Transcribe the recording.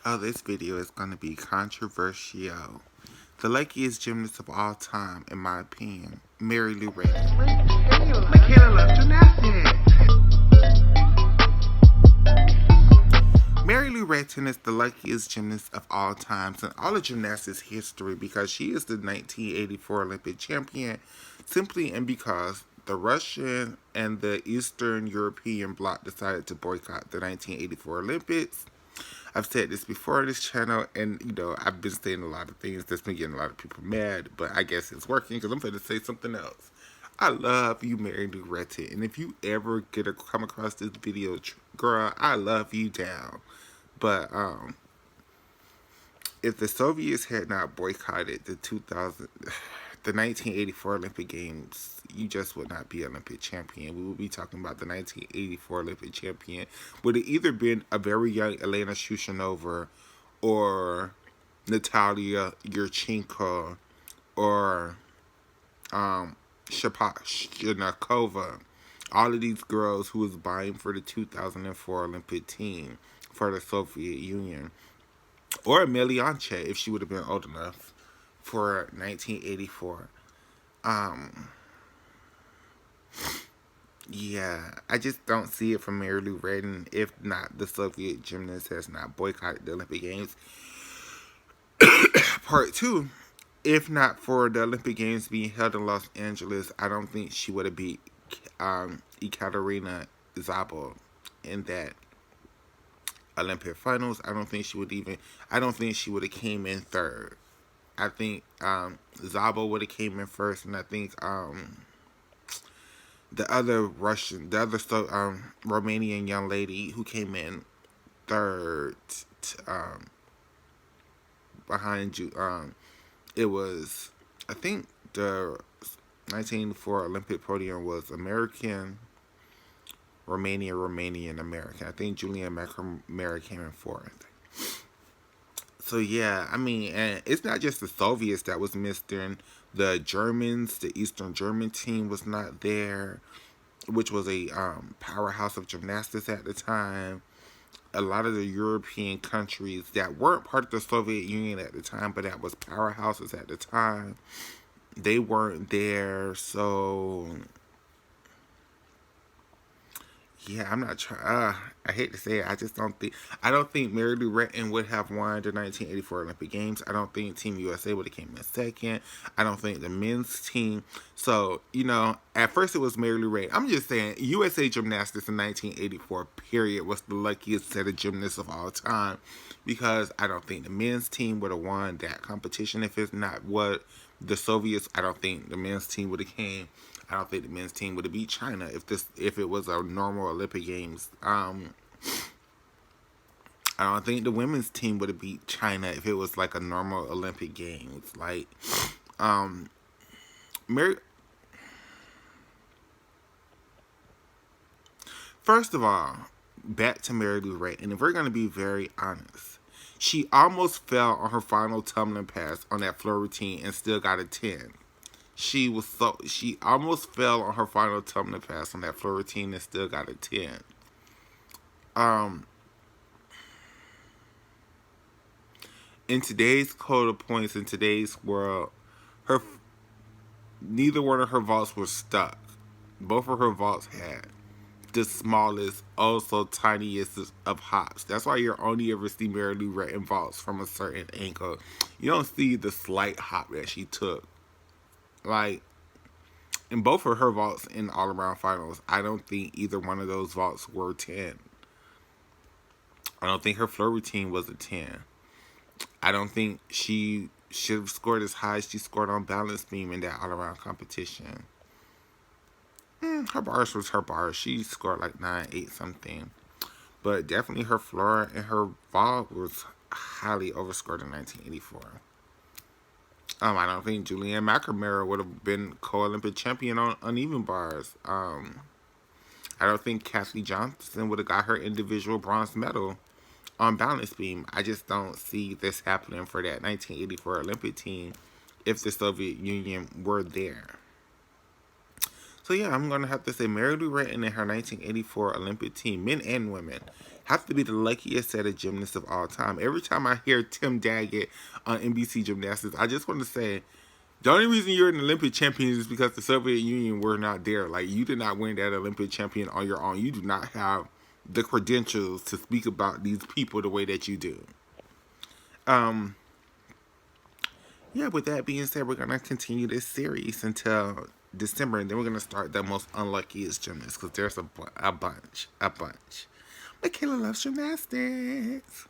Oh, this video is going to be controversial. The luckiest gymnast of all time, in my opinion, Mary Lou Retton. Michaela loves gymnastics. Mary Lou Retton is the luckiest gymnast of all times in all of gymnastics history because she is the 1984 Olympic champion simply and because the Russian and the Eastern European bloc decided to boycott the 1984 Olympics. I've said this before on this channel, and I've been saying a lot of things that's been getting a lot of people mad, but I guess it's working because I'm going to say something else. I love you, Mary Lou Retton, and if you ever come across this video, girl, I love you down. But if the Soviets had not boycotted the 1984 Olympic Games, you just would not be Olympic champion. We would be talking about the 1984 Olympic champion. Would it either been a very young Elena Shushanova or Natalia Yurchenko or Shapashnikova. All of these girls who was vying for the 2004 Olympic team for the Soviet Union. Or Amelia Anche, if she would have been old enough, for 1984. Yeah, I just don't see it from Mary Lou Retton if not the Soviet gymnast has not boycotted the Olympic Games. Part 2, if not for the Olympic Games being held in Los Angeles, I don't think she would have beat Ekaterina Zabel in that Olympic finals. I don't think she would have came in third. I think Zabel would have came in first, and I think the other Romanian young lady who came in third behind you. It was, I think the 1904 Olympic podium was American, Romanian, American. I think Julian McNamara came in fourth. So yeah, I mean, and it's not just the Soviets that was missing. The Germans, the Eastern German team was not there, which was a powerhouse of gymnastics at the time. A lot of the European countries that weren't part of the Soviet Union at the time, but that was powerhouses at the time, they weren't there. So yeah, I'm not trying. I hate to say it. I don't think Mary Lou Retton would have won the 1984 Olympic Games. I don't think Team USA would have came in second. I don't think the men's team. So, at first it was Mary Lou Retton. I'm just saying, USA Gymnastics in 1984, period, was the luckiest set of gymnasts of all time. Because I don't think the men's team would have won that competition if it's not what the Soviets. I don't think the men's team would have came. I don't think the men's team would have beat China if it was a normal Olympic Games. I don't think the women's team would have beat China if it was like a normal Olympic Games. Like, First of all, back to Mary Lou Retton, and if we're gonna be very honest, she almost fell on her final tumbling pass on that floor routine and still got a 10. She almost fell on her final tumbling pass on that floor routine and still got a 10. In today's code of points, in today's world, neither one of her vaults was stuck. Both of her vaults had the smallest, also tiniest of hops. That's why you only ever see Mary Lou Retton vaults from a certain angle. You don't see the slight hop that she took. Like, in both of her vaults in all-around finals, I don't think either one of those vaults were 10. I don't think her floor routine was a 10. I don't think she should have scored as high as she scored on balance beam in that all-around competition. Her bars was her bars. She scored like 9, 8 something. But definitely her floor and her vault was highly overscored in 1984. I don't think Julian McNamara would have been co-Olympic champion on uneven bars. I don't think Kathy Johnson would have got her individual bronze medal on balance beam. I just don't see this happening for that 1984 Olympic team if the Soviet Union were there. So yeah, I'm going to have to say Mary Lou Retton and her 1984 Olympic team, men and women, have to be the luckiest set of gymnasts of all time. Every time I hear Tim Daggett on NBC Gymnastics, I just want to say the only reason you're an Olympic champion is because the Soviet Union were not there. Like, you did not win that Olympic champion on your own. You do not have the credentials to speak about these people the way that you do. Um, yeah, with that being said, we're going to continue this series until December, and then we're going to start the most unluckiest gymnasts because there's a bunch. Michaela loves gymnastics.